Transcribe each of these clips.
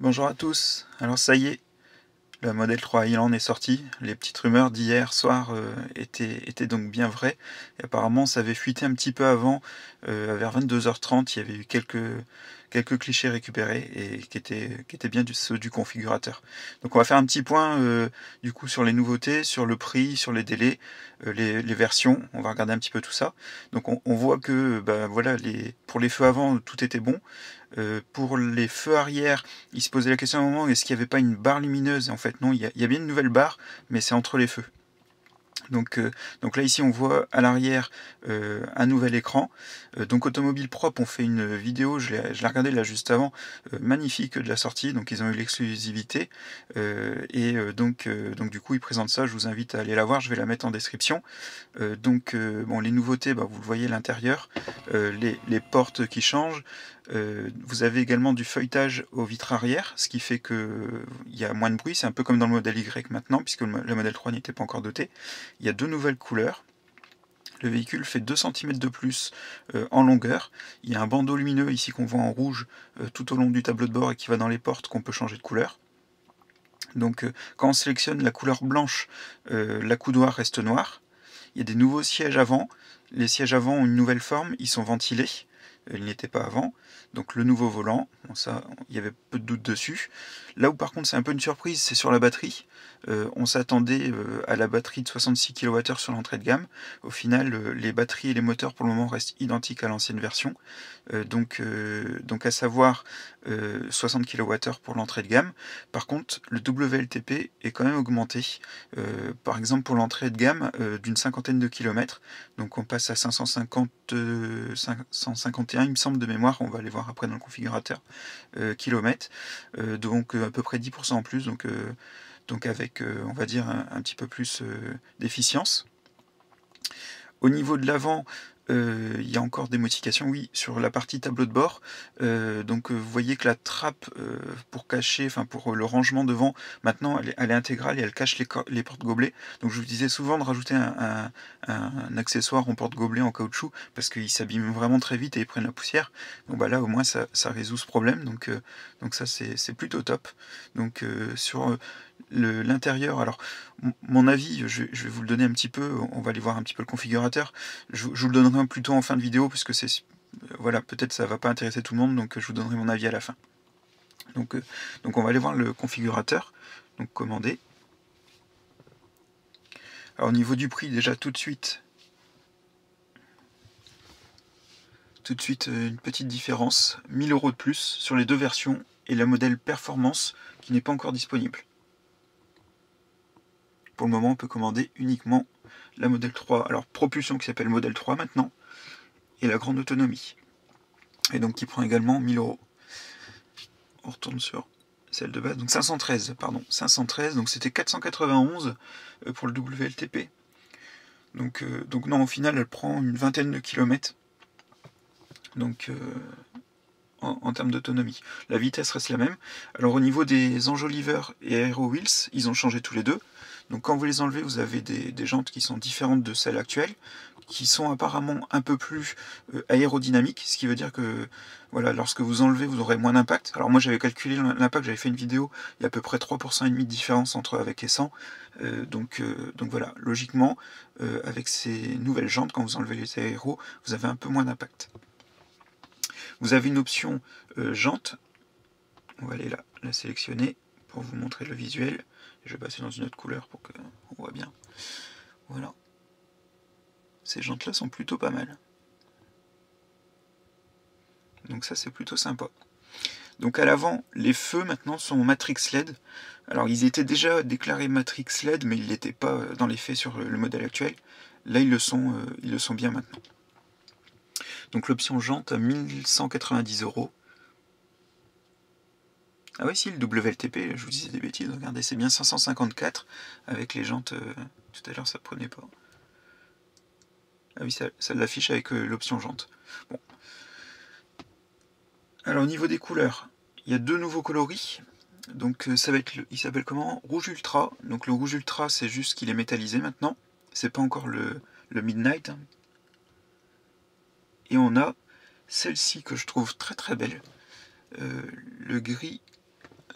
Bonjour à tous, alors ça y est, le Model 3 Highland est sorti. Les petites rumeurs d'hier soir étaient donc bien vraies. Et apparemment ça avait fuité un petit peu avant, vers 22h30, il y avait eu quelques clichés récupérés et qui étaient bien ceux du configurateur. Donc on va faire un petit point du coup sur les nouveautés, sur le prix, sur les délais, les versions, on va regarder un petit peu tout ça. Donc on voit que bah, voilà, pour les feux avant tout était bon. Pour les feux arrière, il se posait la question à un moment, est-ce qu'il n'y avait pas une barre lumineuse? Et en fait non, il y a bien une nouvelle barre, mais c'est entre les feux. Donc là ici on voit à l'arrière un nouvel écran. Donc Automobile Propre ont fait une vidéo, je l'ai regardé là juste avant, magnifique de la sortie, donc ils ont eu l'exclusivité. Donc du coup ils présentent ça, je vous invite à aller la voir, je vais la mettre en description. Bon, les nouveautés, bah, vous le voyez à l'intérieur, les portes qui changent. Vous avez également du feuilletage aux vitres arrière, ce qui fait qu'il y a moins de bruit. C'est un peu comme dans le modèle Y maintenant, puisque le modèle 3 n'était pas encore doté. Il y a deux nouvelles couleurs. Le véhicule fait 2 cm de plus en longueur. Il y a un bandeau lumineux ici qu'on voit en rouge tout au long du tableau de bord et qui va dans les portes qu'on peut changer de couleur. Donc quand on sélectionne la couleur blanche, la coudoir reste noire. Il y a des nouveaux sièges avant. Les sièges avant ont une nouvelle forme, ils sont ventilés. Ils n'étaient pas avant. Donc le nouveau volant, bon, ça, il y avait peu de doute dessus. Là où par contre c'est un peu une surprise, c'est sur la batterie. On s'attendait à la batterie de 66 kWh sur l'entrée de gamme. Au final, les batteries et les moteurs pour le moment restent identiques à l'ancienne version. Donc à savoir 60 kWh pour l'entrée de gamme. Par contre, le WLTP est quand même augmenté. Par exemple, pour l'entrée de gamme d'une cinquantaine de kilomètres. Donc on passe à 550, 551, il me semble de mémoire, on va aller voir après dans le configurateur, kilomètres. Donc à peu près 10% en plus, donc avec, on va dire, un petit peu plus d'efficience. Au niveau de l'avant, il y a encore des modifications, oui, sur la partie tableau de bord. Vous voyez que la trappe pour cacher, enfin pour le rangement devant, maintenant elle est intégrale et elle cache les porte-gobelets. Donc je vous disais souvent de rajouter un accessoire en porte-gobelet en caoutchouc parce qu'ils s'abîment vraiment très vite et ils prennent la poussière. Bon bah là au moins ça résout ce problème, donc ça c'est plutôt top. Sur l'intérieur, alors mon avis, je vais vous le donner un petit peu, on va aller voir un petit peu le configurateur. Je vous le donnerai plutôt en fin de vidéo, puisque c'est voilà, peut-être ça va pas intéresser tout le monde, donc je vous donnerai mon avis à la fin. Donc on va aller voir le configurateur, donc commander. Alors au niveau du prix, déjà tout de suite une petite différence, 1000 € de plus sur les deux versions, et la modèle Performance qui n'est pas encore disponible. Pour le moment, on peut commander uniquement la modèle 3, alors propulsion qui s'appelle modèle 3 maintenant, et la grande autonomie. Et donc qui prend également 1000 €. On retourne sur celle de base, donc 513, pardon, 513, donc c'était 491 pour le WLTP. Donc non, au final, elle prend une vingtaine de kilomètres. Donc en termes d'autonomie. La vitesse reste la même. Alors au niveau des enjoliveurs et Aero Wheels, ils ont changé tous les deux. Donc quand vous les enlevez, vous avez des jantes qui sont différentes de celles actuelles, qui sont apparemment un peu plus aérodynamiques, ce qui veut dire que voilà, lorsque vous enlevez, vous aurez moins d'impact. Alors moi j'avais calculé l'impact, j'avais fait une vidéo, il y a à peu près 3,5% de différence entre avec et sans. Donc voilà, logiquement, avec ces nouvelles jantes, quand vous enlevez les aéros, vous avez un peu moins d'impact. Vous avez une option jante, on va aller la sélectionner pour vous montrer le visuel. Je vais passer dans une autre couleur pour qu'on voit bien. Voilà. Ces jantes là sont plutôt pas mal. Donc ça c'est plutôt sympa. Donc à l'avant, les feux maintenant sont Matrix LED. Alors ils étaient déjà déclarés Matrix LED, mais ils n'étaient pas dans les faits sur le modèle actuel. Là ils le sont bien maintenant. Donc l'option jante à 1190 €. Ah oui, si, le WLTP, je vous disais des bêtises, regardez, c'est bien 554 avec les jantes. Tout à l'heure, ça prenait pas. Ah oui, ça l'affiche avec l'option jante. Bon. Alors, au niveau des couleurs, il y a deux nouveaux coloris. Donc, ça va être il s'appelle comment? Rouge Ultra. Donc, le rouge Ultra, c'est juste qu'il est métallisé maintenant. C'est pas encore le Midnight. Et on a celle-ci que je trouve très très belle. Le gris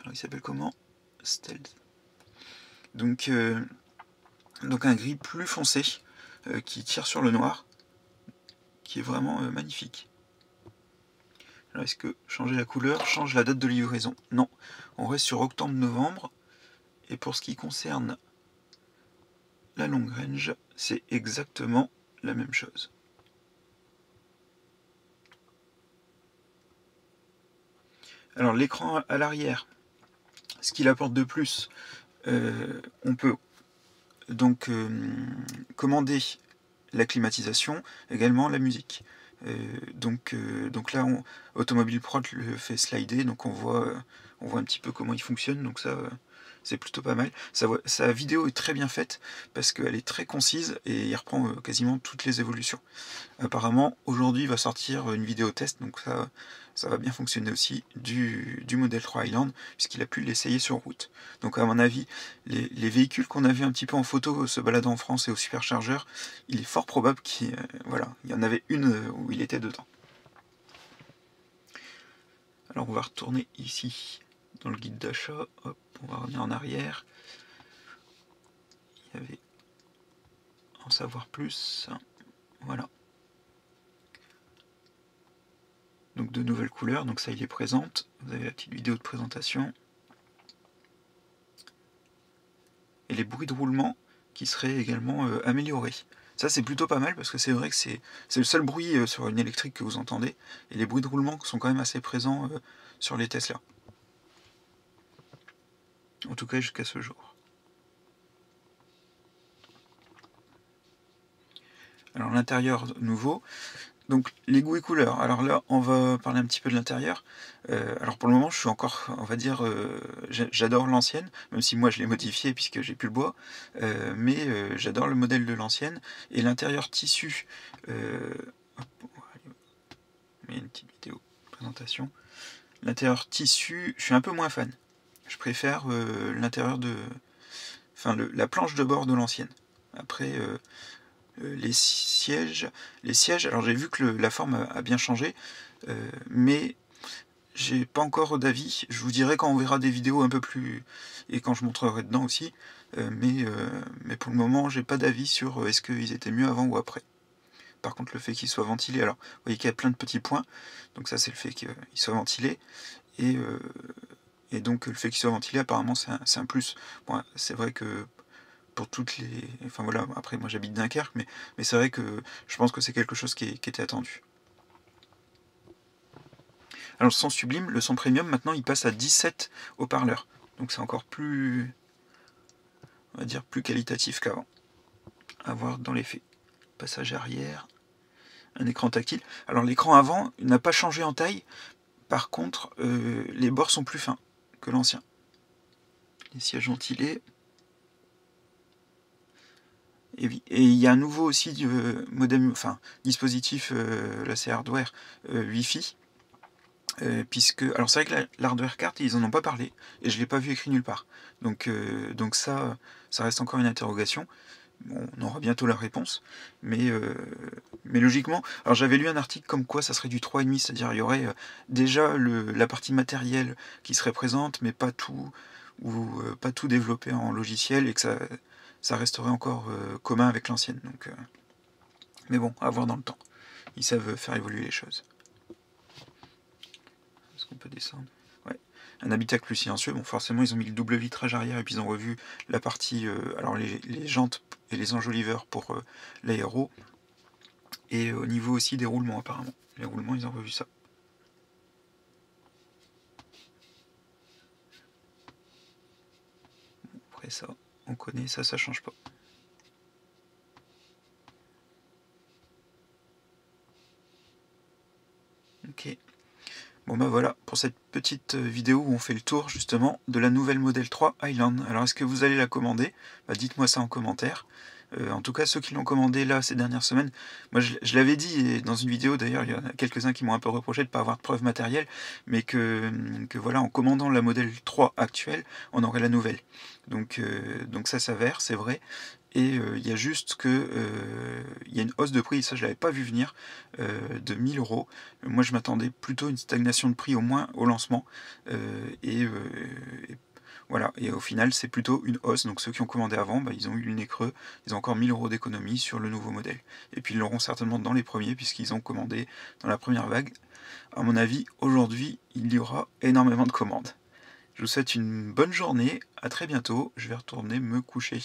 Alors il s'appelle comment? Stealth. Donc un gris plus foncé qui tire sur le noir, qui est vraiment magnifique. Alors est-ce que changer la couleur change la date de livraison? Non, on reste sur octobre-novembre. Et pour ce qui concerne la long range, c'est exactement la même chose. Alors l'écran à l'arrière, ce qu'il apporte de plus, on peut donc commander la climatisation, également la musique. Donc là, Automobile Prod le fait slider, donc on voit un petit peu comment il fonctionne, donc ça c'est plutôt pas mal. Sa vidéo est très bien faite parce qu'elle est très concise et il reprend quasiment toutes les évolutions. Apparemment, aujourd'hui il va sortir une vidéo test, donc ça va bien fonctionner aussi, du modèle 3 Highland, puisqu'il a pu l'essayer sur route. Donc à mon avis, les véhicules qu'on a vu un petit peu en photo se baladant en France et au superchargeur, il est fort probable qu'il y en avait une où il était dedans. Alors on va retourner ici dans le guide d'achat, hop, on va revenir en arrière. Il y avait en savoir plus, voilà. Donc de nouvelles couleurs, donc ça il est présente. Vous avez la petite vidéo de présentation. Et les bruits de roulement qui seraient également améliorés. Ça c'est plutôt pas mal parce que c'est vrai que c'est le seul bruit sur une électrique que vous entendez. Et les bruits de roulement sont quand même assez présents sur les Tesla. En tout cas jusqu'à ce jour. Alors l'intérieur nouveau. Donc les goûts et couleurs, alors là on va parler un petit peu de l'intérieur. Alors pour le moment je suis encore, on va dire, j'adore l'ancienne, même si moi je l'ai modifiée puisque j'ai plus le bois, mais j'adore le modèle de l'ancienne, et l'intérieur tissu, hop, on va une petite vidéo de présentation. L'intérieur tissu, je suis un peu moins fan, je préfère l'intérieur de, enfin la planche de bord de l'ancienne. Après les sièges, alors j'ai vu que la forme a bien changé, mais j'ai pas encore d'avis. Je vous dirai quand on verra des vidéos un peu plus, et quand je montrerai dedans aussi, mais pour le moment j'ai pas d'avis sur est-ce qu'ils étaient mieux avant ou après. Par contre le fait qu'ils soient ventilés, alors vous voyez qu'il y a plein de petits points, donc ça c'est le fait qu'ils soient ventilés, et donc le fait qu'ils soient ventilés apparemment c'est un plus. Bon, c'est vrai que pour toutes les... Enfin voilà, après moi j'habite Dunkerque, mais c'est vrai que je pense que c'est quelque chose qui était attendu. Alors le son sublime, le son premium, maintenant il passe à 17 haut-parleurs. Donc c'est encore plus, on va dire, plus qualitatif qu'avant. À voir dans les faits. Passage arrière, un écran tactile. Alors l'écran avant n'a pas changé en taille, par contre les bords sont plus fins que l'ancien. Les sièges ventilés. Et il y a un nouveau aussi modem, enfin dispositif, là c'est hardware, Wi-Fi, puisque, alors c'est vrai que l'hardware carte ils en ont pas parlé et je l'ai pas vu écrit nulle part. Donc ça reste encore une interrogation. Bon, on aura bientôt la réponse, mais logiquement, alors j'avais lu un article comme quoi ça serait du 3,5, c'est-à-dire il y aurait déjà la partie matérielle qui serait présente, mais pas tout, ou pas tout développé en logiciel, et que ça resterait encore commun avec l'ancienne. Donc, mais bon, à voir dans le temps. Ils savent faire évoluer les choses. Est-ce qu'on peut descendre? Ouais. Un habitacle plus silencieux. Bon, forcément, ils ont mis le double vitrage arrière et puis ils ont revu la partie, alors les jantes et les enjoliveurs pour l'aéro. Et au niveau aussi des roulements, apparemment. Les roulements, ils ont revu ça. Après ça, on connaît, ça change pas. Ok. Bon bah voilà, pour cette petite vidéo où on fait le tour justement de la nouvelle Model 3 Highland. Alors est-ce que vous allez la commander? Bah, dites-moi ça en commentaire. En tout cas, ceux qui l'ont commandé là ces dernières semaines, moi je l'avais dit et dans une vidéo, d'ailleurs il y en a quelques-uns qui m'ont un peu reproché de ne pas avoir de preuves matérielles, mais que voilà, en commandant la Model 3 actuelle, on aurait la nouvelle. Donc ça s'avère, c'est vrai. Et il y a juste que il y a une hausse de prix, et ça je l'avais pas vu venir, de 1 000 €. Moi je m'attendais plutôt à une stagnation de prix au moins au lancement, et voilà, et au final c'est plutôt une hausse, donc ceux qui ont commandé avant, bah, ils ont eu le nez creux, ils ont encore 1 000 € d'économie sur le nouveau modèle. Et puis ils l'auront certainement dans les premiers puisqu'ils ont commandé dans la première vague. À mon avis, aujourd'hui, il y aura énormément de commandes. Je vous souhaite une bonne journée, à très bientôt, je vais retourner me coucher.